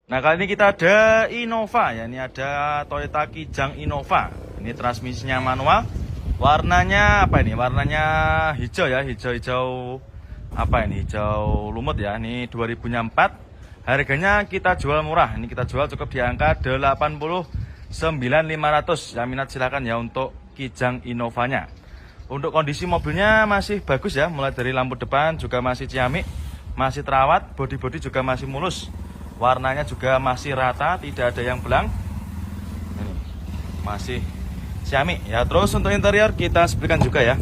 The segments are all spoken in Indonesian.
Nah, kali ini kita ada Innova ya. Ini ada Toyota Kijang Innova. Ini transmisinya manual. Warnanya apa ini? Warnanya hijau ya, hijau-hijau apa ini? Hijau lumut ya. Ini 2004. Harganya kita jual murah. Ini kita jual cukup di angka 89.500. Yang minat silakan ya untuk Kijang Innovanya. Untuk kondisi mobilnya masih bagus ya, mulai dari lampu depan juga masih ciamik, masih terawat, bodi-bodi juga masih mulus. Warnanya juga masih rata, tidak ada yang belang. Ini masih ciamik ya. Terus untuk interior kita sebutkan juga ya.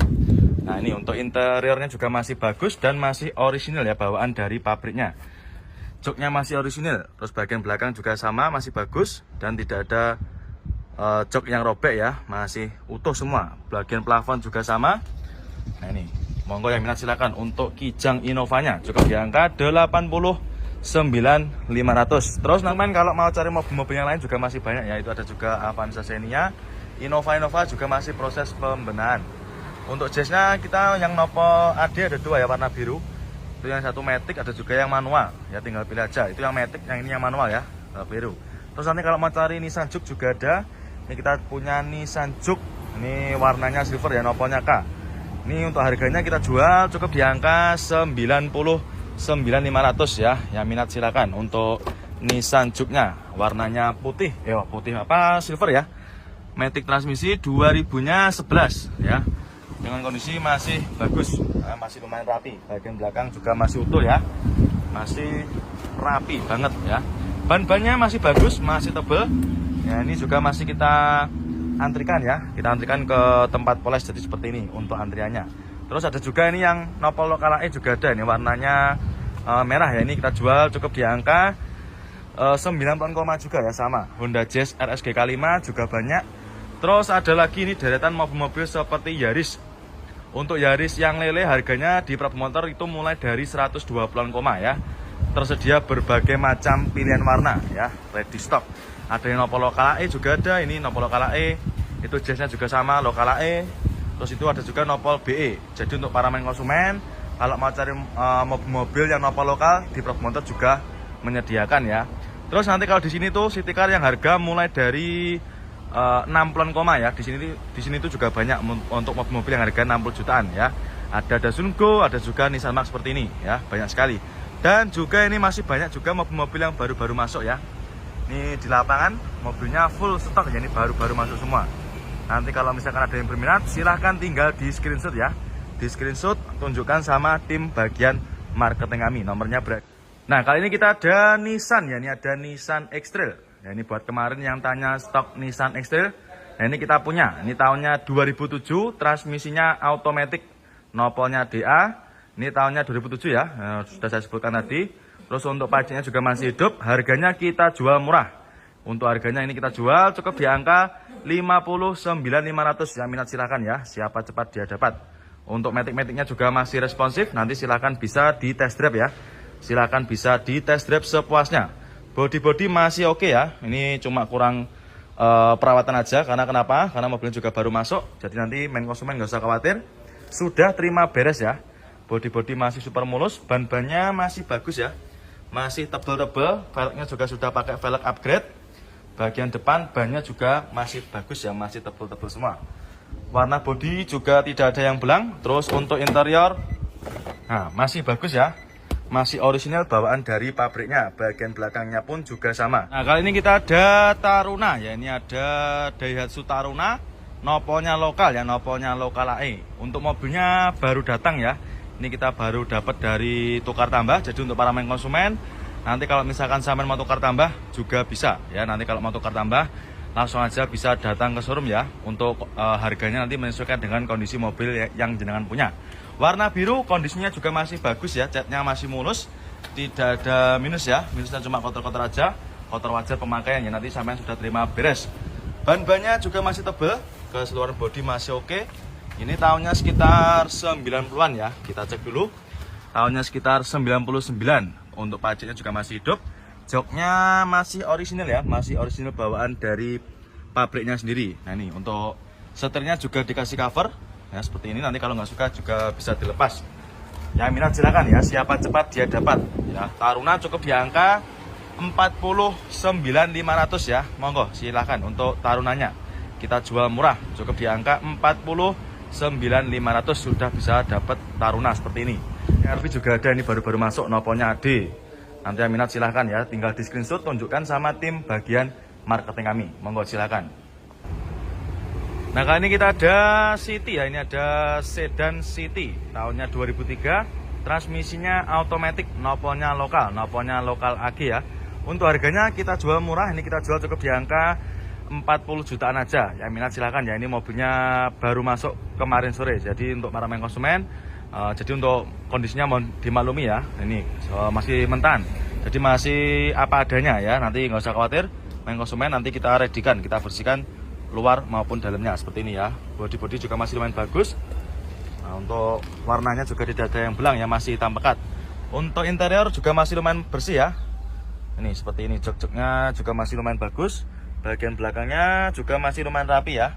Nah, ini untuk interiornya juga masih bagus dan masih orisinil ya, bawaan dari pabriknya. Joknya masih orisinil. Terus bagian belakang juga sama, masih bagus dan tidak ada jok yang robek ya, masih utuh semua. Bagian plafon juga sama. Nah, ini monggo yang minat silakan untuk Kijang Innovanya, cukup di angka 89.500. Terus teman kalau mau cari mobil-mobil yang lain juga masih banyak ya. Itu ada juga Avanza Xenia, Innova juga masih proses pembenahan. Untuk jasnya kita yang nopo AD ada dua ya, warna biru. Itu yang satu matic, ada juga yang manual ya, tinggal pilih aja. Itu yang matic, yang ini yang manual ya, biru. Terus nanti kalau mau cari Nissan Juke juga ada. Ini kita punya Nissan Juke, ini warnanya silver ya, noponya K. Ini untuk harganya kita jual cukup di angka 99.500 ya. Yang minat silakan untuk Nissan Juke-nya. Warnanya putih, ya putih apa silver ya. Matic transmisi 2000-nya 11 ya. Dengan kondisi masih bagus, masih lumayan rapi. Bagian belakang juga masih utuh ya. Masih rapi banget ya. Ban-bannya masih bagus, masih tebal. Ya, ini juga masih kita antrikan ya. Kita antrikan ke tempat poles jadi seperti ini untuk antriannya. Terus ada juga ini yang nopol lokal AE juga ada. Ini warnanya merah ya. Ini kita jual cukup di angka 90 juga ya, sama. Honda Jazz RSG K5 juga banyak. Terus ada lagi ini deretan mobil-mobil seperti Yaris. Untuk Yaris yang lele harganya di Promotor itu mulai dari 120-an ya. Tersedia berbagai macam pilihan warna ya, ready stock. Ada yang nopol lokal AE juga ada. Ini nopol lokal AE. Itu jazznya juga sama lokal AE. Terus itu ada juga nopol BE. Jadi untuk para main konsumen, kalau mau cari mobil yang nopol lokal di Promotor juga menyediakan ya. Terus nanti kalau di sini tuh city car yang harga mulai dari 60-an ya. Di sini tuh juga banyak untuk mobil-mobil yang harga 60 jutaan ya. Ada Datsun Go, ada juga Nissan Mark seperti ini ya, banyak sekali. Dan juga ini masih banyak juga mobil-mobil yang baru-baru masuk ya. Ini di lapangan mobilnya full stok ya, ini baru-baru masuk semua. Nanti kalau misalkan ada yang berminat silahkan tinggal di screenshot ya. Di screenshot tunjukkan sama tim bagian marketing kami, nomornya berada. Nah, kali ini kita ada Nissan ya, ini ada Nissan X-Trail. Ya, ini buat kemarin yang tanya stok Nissan X-Trail. Nah, ini kita punya. Ini tahunnya 2007, transmisinya automatic, nopolnya DA. Ini tahunnya 2007 ya, sudah saya sebutkan tadi. Terus untuk pajaknya juga masih hidup. Harganya kita jual murah. Untuk harganya ini kita jual cukup di angka 59.500. Yang minat silakan ya, siapa cepat dia dapat. Untuk matic-maticnya juga masih responsif. Nanti silakan bisa di test drive ya. Silakan bisa di test drive sepuasnya. Body masih oke ya. Ini cuma kurang perawatan aja. Karena kenapa? Karena mobilnya juga baru masuk. Jadi nanti main konsumen nggak usah khawatir. Sudah terima beres ya. Body masih super mulus. Ban-bannya masih bagus ya. Masih tebel-tebel. Velgnya juga sudah pakai velg upgrade. Bagian depan bannya juga masih bagus ya. Masih tebel-tebel semua. Warna body juga tidak ada yang belang. Terus untuk interior, nah masih bagus ya. Masih orisinal bawaan dari pabriknya. Bagian belakangnya pun juga sama. Nah, kali ini kita ada Taruna ya. Ini ada Daihatsu Taruna. Nopolnya lokal ya, nopolnya lokal AE. Untuk mobilnya baru datang ya. Ini kita baru dapat dari tukar tambah. Jadi untuk para main konsumen, nanti kalau misalkan sampean mau tukar tambah juga bisa ya. Nanti kalau mau tukar tambah langsung aja bisa datang ke showroom ya. Untuk harganya nanti menyesuaikan dengan kondisi mobil yang jenengan punya. Warna biru kondisinya juga masih bagus ya, catnya masih mulus, tidak ada minus ya, minusnya cuma kotor-kotor aja, kotor wajar pemakaian ya, nanti sampai sudah terima beres. Ban-bannya juga masih tebal, keseluruhan bodi masih oke. Ini tahunnya sekitar 90-an ya, kita cek dulu. Tahunnya sekitar 99, untuk pajaknya juga masih hidup. Joknya masih orisinal ya, masih orisinal bawaan dari pabriknya sendiri. Nah ini untuk setirnya juga dikasih cover. Ya, seperti ini. Nanti kalau nggak suka juga bisa dilepas. Yang minat silakan ya, siapa cepat dia dapat ya. Taruna cukup di angka 49.500 ya. Monggo silahkan untuk tarunannya. Kita jual murah, cukup di angka 49.500 sudah bisa dapat taruna seperti ini. RV juga ada, ini baru-baru masuk, noponya AD. Nanti yang minat silahkan ya, tinggal di screenshot, tunjukkan sama tim bagian marketing kami. Monggo silahkan. Nah kali ini kita ada City ya, ini ada sedan City tahunnya 2003, transmisinya automatic, noponya lokal AG ya. Untuk harganya kita jual murah, ini kita jual cukup di angka 40 jutaan aja. Yang minat silahkan ya, ini mobilnya baru masuk kemarin sore, jadi untuk para main konsumen, jadi untuk kondisinya mohon dimaklumi ya, ini masih mentan, jadi masih apa adanya ya, nanti nggak usah khawatir, main konsumen nanti kita redikan, kita bersihkan luar maupun dalamnya seperti ini ya. Bodi juga masih lumayan bagus. Nah, untuk warnanya juga tidak ada yang belang ya, masih hitam pekat. Untuk interior juga masih lumayan bersih ya. Ini seperti ini, jok-joknya juga masih lumayan bagus. Bagian belakangnya juga masih lumayan rapi ya.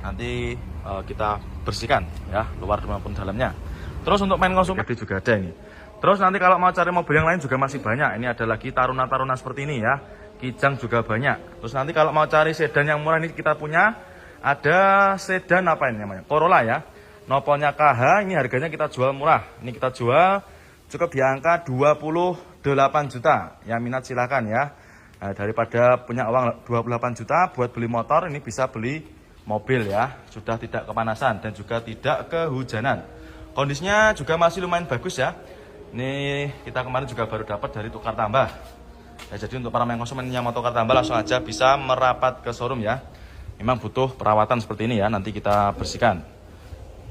Nanti kita bersihkan ya, luar maupun dalamnya. Terus untuk main konsumen juga ada ini. Terus nanti kalau mau cari mobil yang lain juga masih banyak. Ini ada lagi taruna-taruna seperti ini ya. Kijang juga banyak. Terus nanti kalau mau cari sedan yang murah, ini kita punya ada sedan apa ini namanya, Corolla ya. Noponya KH, ini harganya kita jual murah. Ini kita jual cukup di angka 28 juta. Yang minat silahkan ya. Nah, daripada punya uang 28 juta buat beli motor, ini bisa beli mobil ya. Sudah tidak kepanasan dan juga tidak kehujanan. Kondisinya juga masih lumayan bagus ya. Ini kita kemarin juga baru dapat dari tukar tambah. Ya, jadi untuk para main konsumen yang mau tukar tambah langsung aja bisa merapat ke showroom ya. Memang butuh perawatan seperti ini ya, nanti kita bersihkan.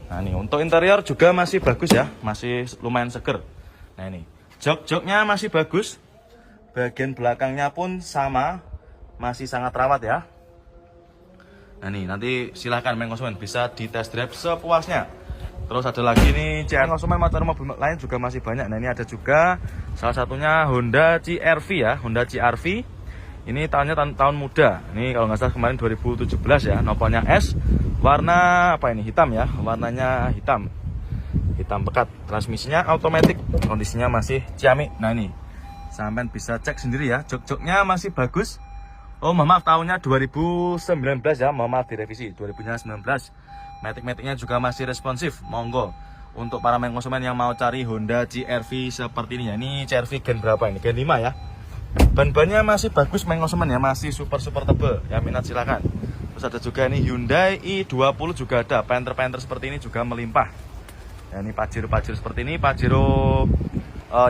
Nah ini untuk interior juga masih bagus ya, masih lumayan seger. Nah ini jok-joknya masih bagus, bagian belakangnya pun sama, masih sangat rawat ya. Nah ini nanti silahkan main konsumen bisa di test drive sepuasnya. Terus ada lagi nih CR konsumen macam mobil lain juga masih banyak. Nah ini ada juga salah satunya Honda CR-V ya, Honda CR-V. Ini tahunnya tahun muda. Ini kalau nggak salah kemarin 2017 ya. Noponya S, warna apa ini, hitam ya, warnanya hitam pekat. Transmisinya automatic, kondisinya masih ciamik. Nah ini sampean bisa cek sendiri ya. Jok-joknya masih bagus. Oh maaf, tahunnya 2019 ya, maaf direvisi 2019. Matic-maticnya juga masih responsif. Monggo untuk para main konsumen yang mau cari Honda CR-V seperti ini ya. Ini CR-V gen berapa ini? Gen 5 ya. Ban-bannya masih bagus main konsumen ya, masih super tebal. Yang minat silakan. Terus ada juga ini Hyundai i20 juga ada. Panther seperti ini juga melimpah. Ya, ini Pajero seperti ini. Pajero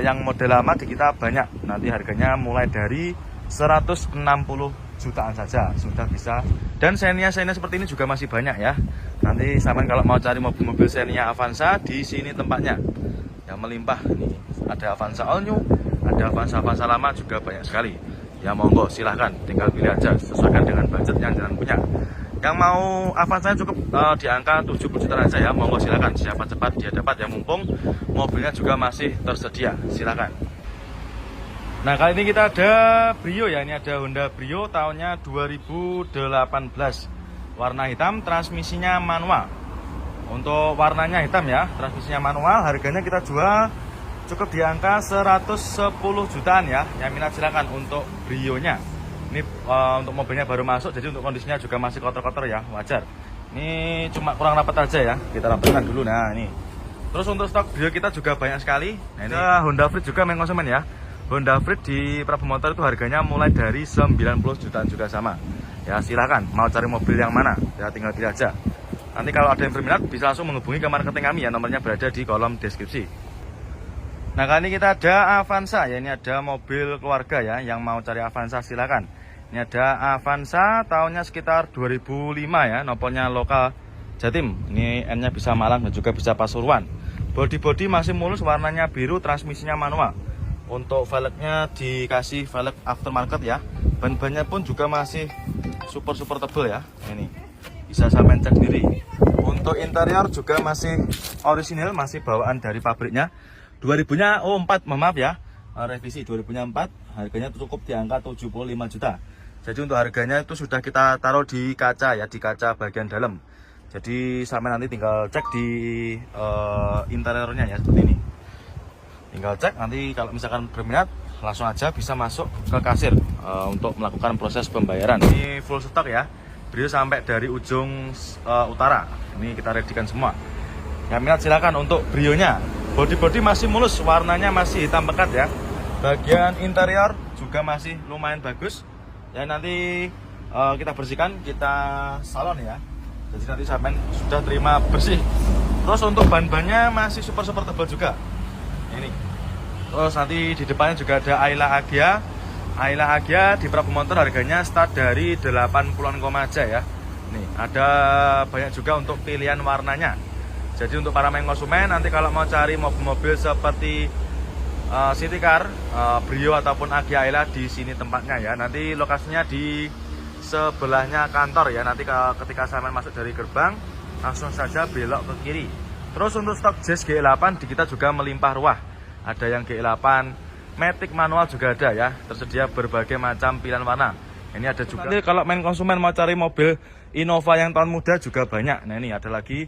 yang model lama di kita banyak. Nanti harganya mulai dari 160 jutaan saja sudah bisa. Dan Xenia seperti ini juga masih banyak ya. Nanti sampean kalau mau cari mobil-mobil Xenia Avanza, di sini tempatnya. Yang melimpah. Ini ada Avanza All New, ada Avanza lama juga banyak sekali. Ya monggo silahkan, tinggal pilih aja sesuaikan dengan budget yang jangan punya. Yang mau Avanza cukup di angka 70 juta aja ya. Monggo silahkan, siapa cepat dia dapat ya, mumpung mobilnya juga masih tersedia. Silahkan. Nah kali ini kita ada Brio ya, ini ada Honda Brio tahunnya 2018. Warna hitam, transmisinya manual. Untuk warnanya hitam ya, transmisinya manual. Harganya kita jual cukup di angka 110 jutaan ya. Yang minat silakan untuk Brio-nya. Ini untuk mobilnya baru masuk, jadi untuk kondisinya juga masih kotor-kotor ya, wajar. Ini cuma kurang rapat aja ya, kita rapatkan dulu. Nah ini. Terus untuk stok Brio kita juga banyak sekali. Nah ini Honda Freed juga main konsumen ya. Honda Freed di Prabu Motor itu harganya mulai dari 90 jutaan juga sama. Ya silakan, mau cari mobil yang mana ya tinggal pilih aja. Nanti kalau ada yang berminat bisa langsung menghubungi ke marketing kami ya, nomornya berada di kolom deskripsi. Nah kali ini kita ada Avanza ya, ini ada mobil keluarga ya, yang mau cari Avanza silakan. Ini ada Avanza tahunnya sekitar 2005 ya, nomornya lokal Jatim. Ini N-nya bisa Malang dan juga bisa Pasuruan. Bodi masih mulus, warnanya biru, transmisinya manual. Untuk velgnya dikasih velg aftermarket ya. Ban-bannya pun juga masih super tebal ya. Ini bisa sampean cek sendiri. Untuk interior juga masih orisinil, masih bawaan dari pabriknya. 2000-nya 4, maaf ya. Revisi 2004, harganya cukup di angka 75 juta. Jadi untuk harganya itu sudah kita taruh di kaca ya, di kaca bagian dalam. Jadi sampai nanti tinggal cek di interiornya ya, seperti ini. Tinggal cek, nanti kalau misalkan berminat langsung aja bisa masuk ke kasir untuk melakukan proses pembayaran. Ini full stok ya, Brio sampai dari ujung utara. Ini kita readykan semua. Yang minat silakan untuk Brionya. Body masih mulus, warnanya masih hitam pekat ya. Bagian interior juga masih lumayan bagus. Ya nanti kita bersihkan, kita salon ya. Jadi nanti sampai sudah terima bersih. Terus untuk ban-bannya masih super tebal juga. Ini. Terus nanti di depannya juga ada Ayla Agya. Ayla Agya di Prabu Motor harganya start dari 80-an aja ya. Nih, ada banyak juga untuk pilihan warnanya. Jadi untuk para main konsumen nanti kalau mau cari mobil-mobil seperti City Car, Brio ataupun Agya Ayla, di sini tempatnya ya. Nanti lokasinya di sebelahnya kantor ya. Nanti ketika sampean masuk dari gerbang langsung saja belok ke kiri. Terus untuk stok Jazz G8 di kita juga melimpah ruah. Ada yang G8 Matic manual juga ada ya. Tersedia berbagai macam pilihan warna. Ini ada juga. Nanti kalau main konsumen mau cari mobil Innova yang tahun muda juga banyak. Nah ini ada lagi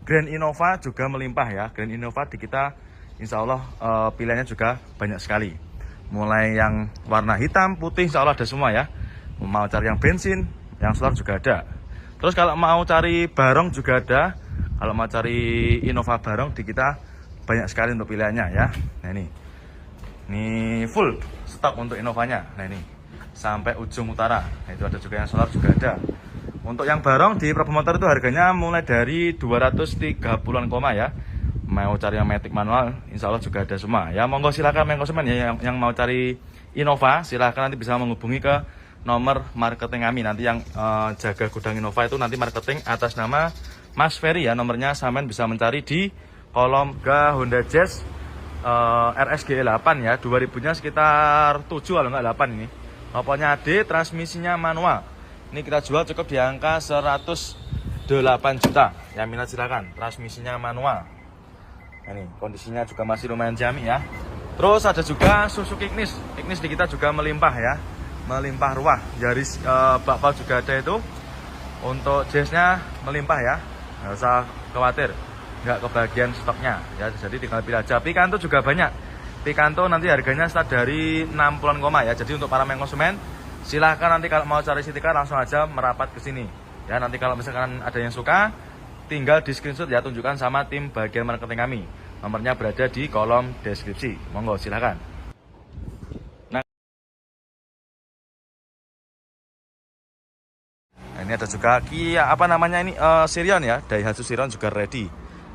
Grand Innova juga melimpah ya. Grand Innova di kita insya Allah pilihannya juga banyak sekali. Mulai yang warna hitam, putih insya Allah ada semua ya. Mau cari yang bensin, yang solar juga ada. Terus kalau mau cari barong juga ada. Kalau mau cari Innova barong di kita banyak sekali untuk pilihannya ya. Nah ini full stok untuk Innovanya. Nah ini sampai ujung utara. Nah itu ada juga yang solar juga ada. Untuk yang barong di Prabu Motor itu harganya mulai dari 230-an ya. Mau cari yang Matic manual insya Allah juga ada semua ya. Monggo silakan main konsumen ya yang mau cari Innova, silahkan nanti bisa menghubungi ke nomor marketing kami. Nanti yang jaga gudang Innova itu nanti marketing atas nama Mas Ferry ya. Nomornya sampean bisa mencari di kolom Honda Jazz RSG 8 ya. 2000-nya sekitar 7 kalau nggak 8 ini. Nopolnya AD, transmisinya manual. Ini kita jual cukup di angka 108 juta. Yang minat silakan. Transmisinya manual. Nah, ini kondisinya juga masih lumayan jami ya. Terus ada juga Suzuki Ignis. Ignis di kita juga melimpah ya. Melimpah ruah. Yaris bakpao juga ada itu. Untuk Jazz-nya melimpah ya. Nggak usah khawatir, nggak kebagian stoknya ya. Jadi tinggal pilih aja. Picanto juga banyak. Picanto nanti harganya start dari 60-an ya. Jadi untuk para main konsumen silahkan nanti kalau mau cari City Car langsung aja merapat ke sini ya. Nanti kalau misalkan ada yang suka tinggal di screenshot ya, tunjukkan sama tim bagian marketing kami. Nomornya berada di kolom deskripsi. Monggo silahkan. Nah ini ada juga Kia apa namanya ini Sirion ya. Daihatsu Sirion juga ready.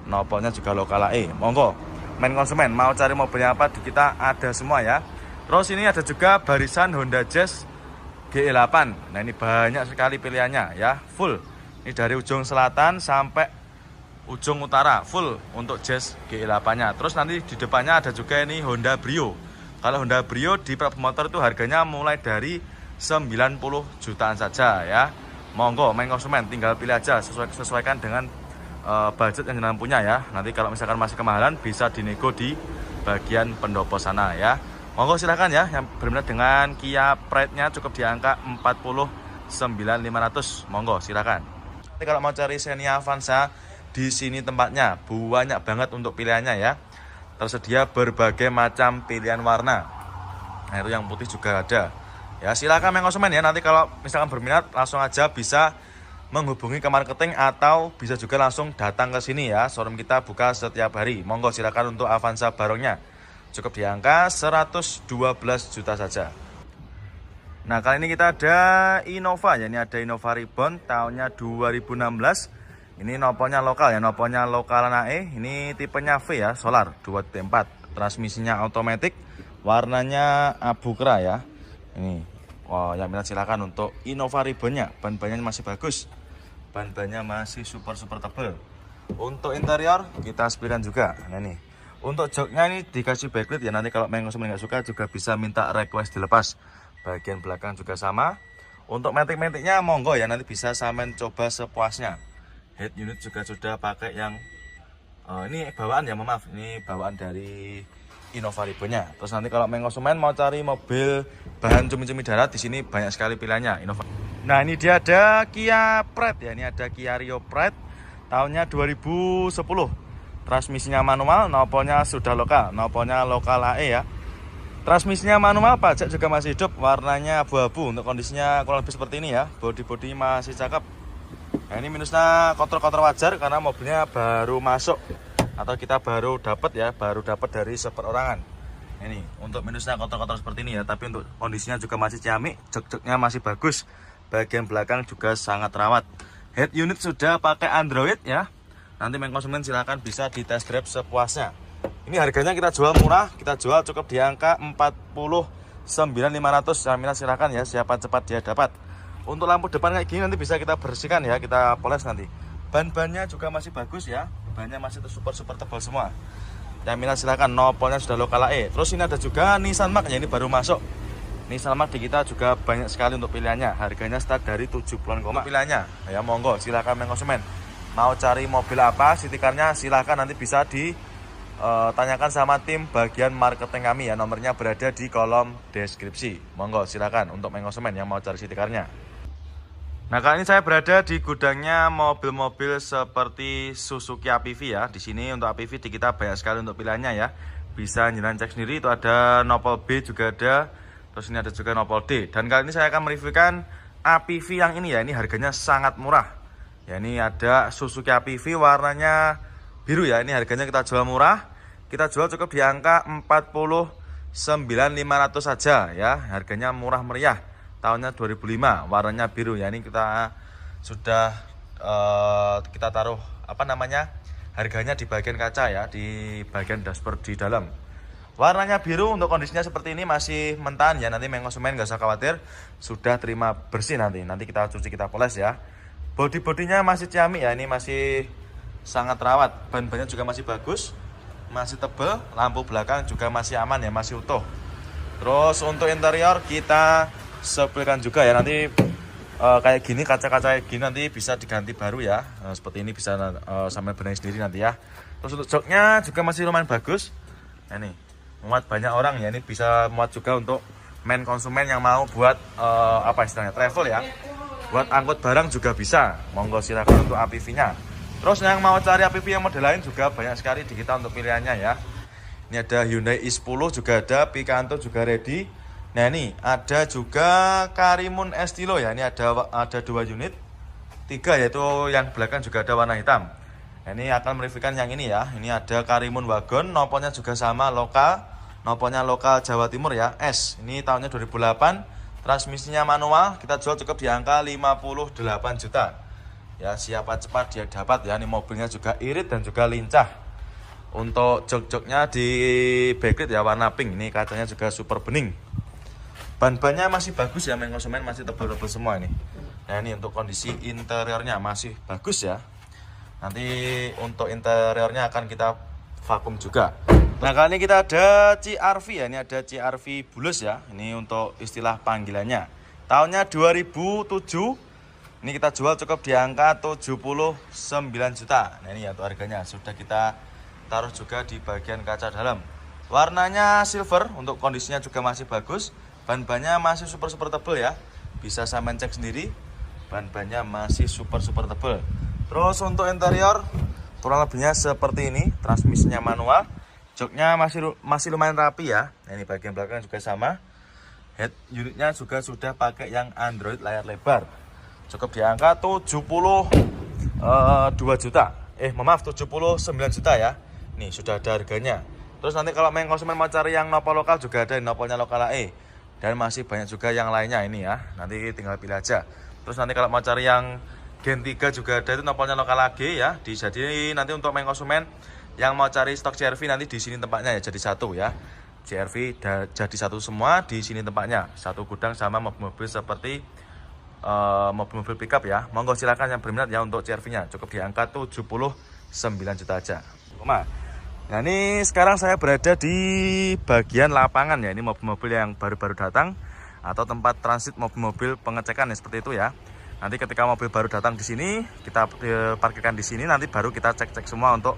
Nopolnya juga lokal AE. Monggo main konsumen mau cari mobilnya apa di kita ada semua ya. Terus ini ada juga barisan Honda Jazz G8. Nah ini banyak sekali pilihannya ya, full. Ini dari ujung selatan sampai ujung utara, full untuk Jazz G8-nya. Terus nanti di depannya ada juga ini Honda Brio. Kalau Honda Brio di Prabu Motor itu harganya mulai dari 90 jutaan saja ya. Monggo main konsumen tinggal pilih aja, sesuaikan dengan budget yang jenengan punya ya. Nanti kalau misalkan masih kemahalan bisa dinego di bagian pendopo sana ya. Monggo silahkan ya, yang berminat dengan Kia Pride-nya cukup di angka 49.500. Monggo silahkan. Nanti kalau mau cari Xenia Avanza di sini tempatnya banyak banget untuk pilihannya ya. Tersedia berbagai macam pilihan warna. Nah itu yang putih juga ada. Ya silahkan main konsumen ya. Nanti kalau misalkan berminat langsung aja bisa menghubungi ke marketing atau bisa juga langsung datang ke sini ya. Showroom kita buka setiap hari. Monggo silakan untuk Avanza barongnya. Cukup di angka 112 juta saja. Nah kali ini kita ada Innova ya. Ini ada Innova Reborn tahunnya 2016. Ini nopolnya lokal ya. Nopolnya lokal AE. Ini tipenya V ya, solar 2T4. Transmisinya automatic. Warnanya abu kera ya. Ini wow, yang minat silakan untuk Innova Reborn-nya. Ban-bannya masih bagus. Ban-bannya masih super tebal. Untuk interior kita sepikan juga. Nah ini untuk joknya ini dikasih backlit ya. Nanti kalau main konsumen nggak suka juga bisa minta request dilepas. Bagian belakang juga sama. Untuk matic-maticnya monggo ya, nanti bisa sampean coba sepuasnya. Head unit juga sudah pakai yang ini bawaan ya, maaf, ini bawaan dari Innova Reborn-nya. Terus nanti kalau main konsumen mau cari mobil bahan cumi-cumi darat, di sini banyak sekali pilihannya Innova. Nah ini dia ada Kia Pride ya. Ini ada Kia Rio Pride tahunnya 2010. Transmisinya manual, nopolnya sudah lokal, nopolnya lokal AE ya. Transmisinya manual, pajak juga masih hidup, warnanya abu-abu. Untuk kondisinya kurang lebih seperti ini ya. Bodi masih cakep. Nah, ini minusnya kotor-kotor wajar karena mobilnya baru masuk atau kita baru dapat ya, baru dapat dari seperorangan. Ini untuk minusnya kotor-kotor seperti ini ya, tapi untuk kondisinya juga masih ciamik, jok-joknya masih bagus. Bagian belakang juga sangat rawat. Head unit sudah pakai Android ya. Nanti konsumen silahkan bisa di test drive sepuasnya. Ini harganya kita jual murah, kita jual cukup di angka 49.500. Jaminan silahkan ya, siapa cepat dia dapat. Untuk lampu depan kayak gini nanti bisa kita bersihkan ya, kita poles nanti. Ban-bannya juga masih bagus ya, bannya masih super tebal semua. Jaminan silahkan, nopolnya sudah lokal AE. Terus ini ada juga Nissan Mark ya, ini baru masuk. Nissan Mark di kita juga banyak sekali untuk pilihannya. Harganya start dari 70-an pilihannya. Ya monggo silahkan konsumen. Mau cari mobil apa, sitikarnya silahkan nanti bisa tanyakan sama tim bagian marketing kami ya. Nomornya berada di kolom deskripsi. Monggo silakan untuk konsumen yang mau cari stikernya. Nah, kali ini saya berada di gudangnya mobil-mobil seperti Suzuki APV ya. Di sini untuk APV di kita banyak sekali untuk pilihannya ya. Bisa jalan cek sendiri, itu ada Nopol B juga ada. Terus ini ada juga Nopol D. Dan kali ini saya akan mereviewkan APV yang ini ya. Ini harganya sangat murah. Ya, ini ada Suzuki APV warnanya biru ya. Ini harganya kita jual murah. Kita jual cukup di angka 49.500 saja ya. Harganya murah meriah. Tahunnya 2005, warnanya biru ya. Ini kita sudah kita taruh harganya di bagian kaca ya, di bagian dashboard di dalam. Warnanya biru, untuk kondisinya seperti ini masih mentahan ya. Nanti konsumen nggak usah khawatir, sudah terima bersih nanti kita cuci, kita poles ya. Bodinya masih ciamik ya, ini masih sangat rawat. Ban-bannya juga masih bagus, masih tebal. Lampu belakang juga masih aman ya, masih utuh. Terus untuk interior kita sepilkan juga ya, nanti kayak gini, kaca-kaca kayak gini nanti bisa diganti baru ya. Seperti ini bisa sampai benahi sendiri nanti ya. Terus untuk joknya juga masih lumayan bagus. Nah, ini muat banyak orang ya, ini bisa muat juga untuk konsumen yang mau buat istilahnya travel ya, buat angkut barang juga bisa. Monggo silakan untuk APV-nya. Terus yang mau cari APV yang model lain juga banyak sekali di kita untuk pilihannya ya. Ini ada Hyundai i10 juga ada, Picanto juga ready. Nah, ini ada juga Karimun Estilo ya. Ini ada 2 unit, 3 yaitu yang belakang juga ada warna hitam. Nah, ini akan mereviewkan yang ini ya. Ini ada Karimun Wagon, nopolnya juga sama lokal, nopolnya lokal Jawa Timur ya, S. Ini tahunnya 2008, transmisinya manual. Kita jual cukup di angka 58 juta. Ya, siapa cepat dia dapat ya. Ini mobilnya juga irit dan juga lincah. Untuk jok-joknya di backlight ya, warna pink. Ini kacanya juga super bening. Ban-bannya masih bagus ya, konsumen masih tebal-tebal semua ini. Nah, ini untuk kondisi interiornya masih bagus ya. Nanti untuk interiornya akan kita vakum juga. Nah, kali ini kita ada CR-V ya. Ini ada CR-V bulus ya. Ini untuk istilah panggilannya. Tahunnya 2007. Ini kita jual cukup di angka 79 juta. Nah, ini ya untuk harganya. Sudah kita taruh juga di bagian kaca dalam. Warnanya silver, untuk kondisinya juga masih bagus. Ban-bannya masih super tebal ya. Bisa sampean cek sendiri. Ban-bannya masih super tebal. Terus untuk interior kurang lebihnya seperti ini. Transmisinya manual. Joknya masih lumayan rapi ya. Nah, ini bagian belakang juga sama. Head unitnya juga sudah pakai yang Android layar lebar. Cukup di angka 79 juta ya. Nih sudah ada harganya. Terus nanti kalau konsumen mau cari yang nopol lokal juga ada, nopolnya lokal AE. Dan masih banyak juga yang lainnya ini ya. Nanti tinggal pilih aja. Terus nanti kalau mau cari yang Gen 3 juga ada, itu nopolnya lokal AG ya. Jadi nanti untuk konsumen yang mau cari stok CR-V nanti di sini tempatnya ya, jadi satu ya. CR-V jadi satu semua, di sini tempatnya. Satu gudang sama mobil-mobil seperti mobil-mobil pickup ya. Monggo silakan yang berminat ya untuk CR-V-nya. Cukup di angka 79 juta aja. Nah, ini sekarang saya berada di bagian lapangan ya. Ini mobil-mobil yang baru-baru datang atau tempat transit mobil-mobil pengecekan ya, seperti itu ya. Nanti ketika mobil baru datang di sini, kita parkirkan di sini, nanti baru kita cek-cek semua untuk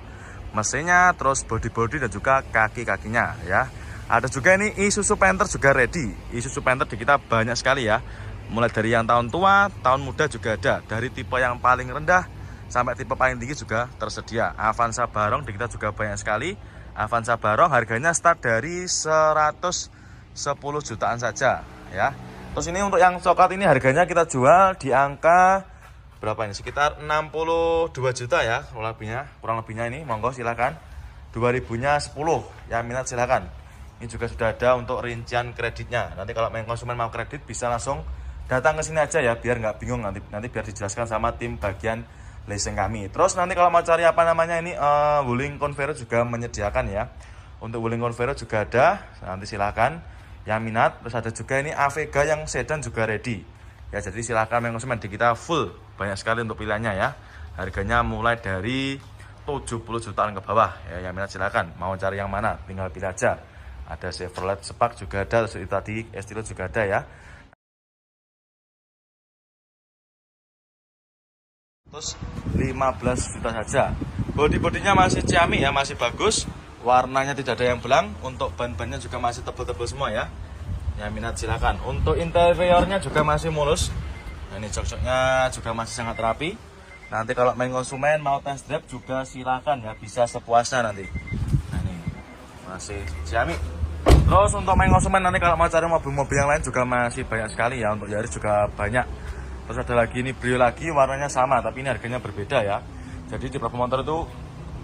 mesinnya, terus bodi-bodi dan juga kaki-kakinya ya. Ada juga ini Isuzu Panther juga ready. Isuzu Panther di kita banyak sekali ya. Mulai dari yang tahun tua, tahun muda juga ada. Dari tipe yang paling rendah sampai tipe paling tinggi juga tersedia. Avanza Barong di kita juga banyak sekali. Avanza Barong harganya start dari 100 10 jutaan saja ya. Terus ini untuk yang coklat ini harganya kita jual di angka berapa ini? Sekitar 62 juta ya kurang lebihnya ini. Monggo silakan. 2000-nya 10 yang minat silakan. Ini juga sudah ada untuk rincian kreditnya. Nanti kalau konsumen mau kredit bisa langsung datang ke sini aja ya, biar nggak bingung nanti biar dijelaskan sama tim bagian leasing kami. Terus nanti kalau mau cari apa namanya ini Wuling Convero juga menyediakan ya. Untuk Wuling Convero juga ada. Nanti silakan yang minat. Terus ada juga ini Avega yang sedan juga ready. Ya, jadi silakan konsumen di kita full, banyak sekali untuk pilihannya ya. Harganya mulai dari 70 jutaan ke bawah ya. Yang minat silakan. Mau cari yang mana tinggal pilih aja. Ada Chevrolet Spark juga ada, terus itu tadi Estilo juga ada ya. Terus 15 juta saja. Bodinya masih ciamik ya, masih bagus. Warnanya tidak ada yang belang. Untuk ban-bannya juga masih tebal-tebal semua ya. Yang minat silakan. Untuk interiornya juga masih mulus. Nah, ini jok-joknya juga masih sangat rapi. Nanti kalau main konsumen mau test drive juga silakan ya, bisa sepuasnya nanti. Nah, ini masih ciamik. Terus untuk main konsumen nanti kalau mau cari mobil-mobil yang lain juga masih banyak sekali ya. Untuk Yaris juga banyak. Terus ada lagi ini Brio lagi, warnanya sama tapi ini harganya berbeda ya. Jadi di beberapa motor itu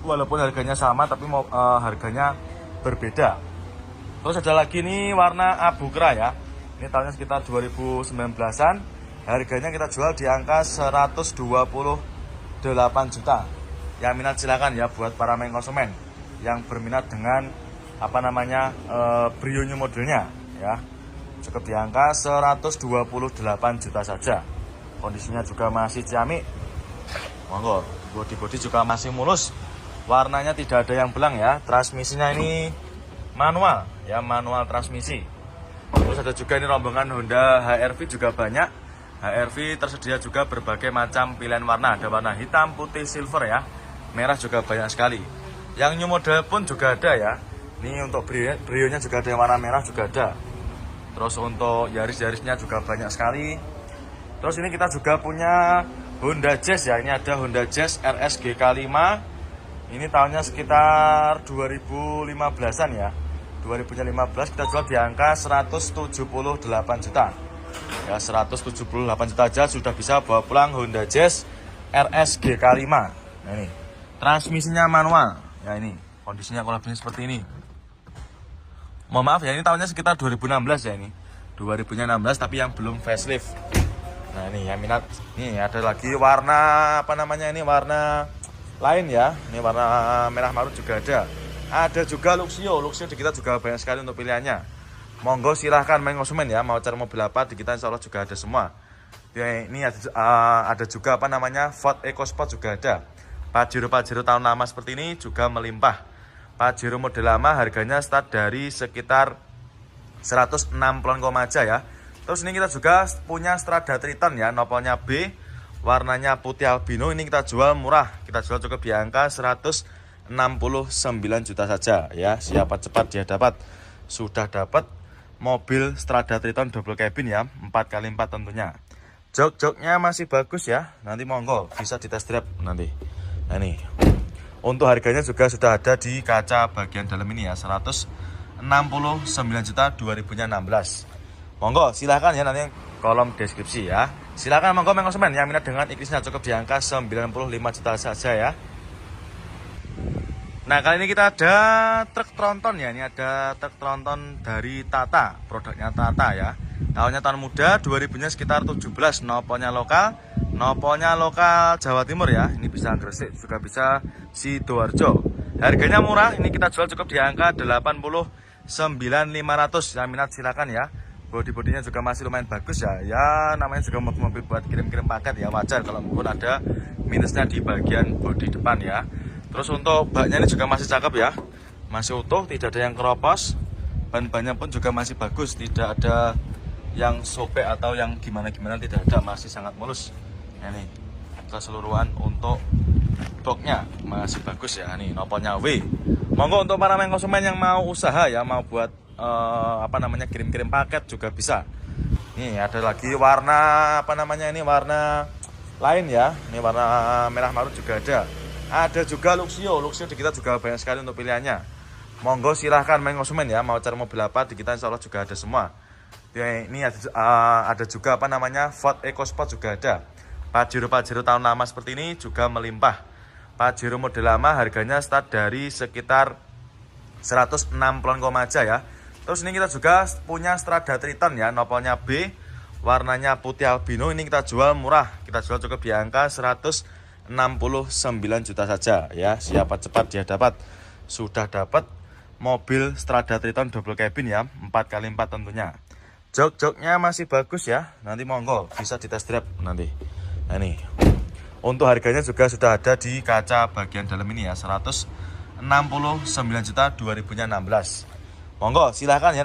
walaupun harganya sama tapi harganya berbeda. Terus ada lagi nih warna abu kera ya. Ini tahunnya sekitar 2019-an. Harganya kita jual di angka 128 juta. Yang minat silakan ya buat para main konsumen yang berminat dengan apa namanya Brio new modelnya ya. Cukup di angka 128 juta saja. Kondisinya juga masih ciamik. Monggo, bodi juga masih mulus. Warnanya tidak ada yang belang ya. Transmisinya ini manual ya, manual transmisi. Terus ada juga ini rombongan Honda HR-V juga banyak. HR-V tersedia juga berbagai macam pilihan warna. Ada warna hitam, putih, silver ya. Merah juga banyak sekali. Yang new model pun juga ada ya. Ini untuk Brio-nya juga ada yang warna merah juga ada. Terus untuk Yaris-Yarisnya juga banyak sekali. Terus ini kita juga punya Honda Jazz ya. Ini ada Honda Jazz RS GK5. Ini tahunnya sekitar 2015-an ya. 2015 kita jual di angka 178 juta. Ya, 178 juta aja sudah bisa bawa pulang Honda Jazz RS GK5. Nah, ini transmisinya manual. Ya, ini kondisinya kalau lebih seperti ini. Mohon maaf ya, ini tahunnya sekitar 2016 ya ini. 2016 tapi yang belum facelift. Nah, ini yang minat. Nih ada lagi warna apa namanya ini, warna lain ya. Ini warna merah marun juga ada. Ada juga Luxio di kita juga banyak sekali untuk pilihannya. Monggo silahkan main konsumen ya, mau cari mobil apa di kita insya Allah juga ada semua. Ya, ini ada juga apa namanya Ford EcoSport juga ada. Pajero tahun lama seperti ini juga melimpah. Pajero model lama harganya start dari sekitar 160-an aja ya. Terus ini kita juga punya Strada Triton ya, nopolnya B, warnanya putih albino. Ini kita jual murah, kita jual cukup di angka 169 juta saja ya. Siapa cepat dia dapat. Sudah dapat mobil Strada Triton double cabin ya, 4x4 tentunya. Jok-joknya masih bagus ya, nanti monggo bisa di test drive nanti. Nah, ini untuk harganya juga sudah ada di kaca bagian dalam ini ya, 169 juta 2016. Monggo silahkan ya, nanti kolom deskripsi ya. Silahkan monggo konsumen yang minat dengan ikrisnya cukup di angka 95 juta saja ya. Nah, kali ini kita ada truk tronton ya. Ini ada truk tronton dari Tata, produknya Tata ya. Tahunnya tahun muda, 2000-nya sekitar 17. Nopolnya lokal Jawa Timur ya. Ini bisa Gresik, juga bisa Sidoarjo. Harganya murah, ini kita jual cukup di angka 89.500. Yang minat silakan ya. Bodinya juga masih lumayan bagus ya. Ya, namanya juga mobil buat kirim-kirim paket ya, wajar kalau mungkin ada minusnya di bagian bodi depan ya. Terus untuk baknya ini juga masih cakep ya, masih utuh, tidak ada yang keropos. Ban-bannya pun juga masih bagus, tidak ada yang sobek atau yang gimana-gimana, tidak ada, masih sangat mulus. Ini keseluruhan untuk boxnya masih bagus ya. Nih nopolnya W. Monggo untuk para konsumen yang mau usaha ya, mau buat apa namanya kirim-kirim paket juga bisa. Nih ada lagi warna apa namanya ini, warna lain ya. Ini warna merah marun juga ada. Ada juga Luxio di kita juga banyak sekali untuk pilihannya. Monggo silahkan main konsumen ya, mau cari mobil apa di kita insya Allah juga ada semua. Ini ada juga apa namanya Ford EcoSport juga ada. Pajero tahun lama seperti ini juga melimpah. Pajero model lama harganya start dari sekitar 160-an aja ya. Terus ini kita juga punya Strada Triton ya, nopolnya B, warnanya putih albino. Ini kita jual murah, kita jual cukup di angka 169 juta saja ya. Siapa cepat dia dapat. Sudah dapat mobil Strada Triton double cabin ya, 4x4 tentunya. Jok-joknya masih bagus ya, nanti monggo bisa di test drive nanti. Nah ini untuk harganya juga sudah ada di kaca bagian dalam ini ya, 169 juta 2016. Monggo silahkan ya.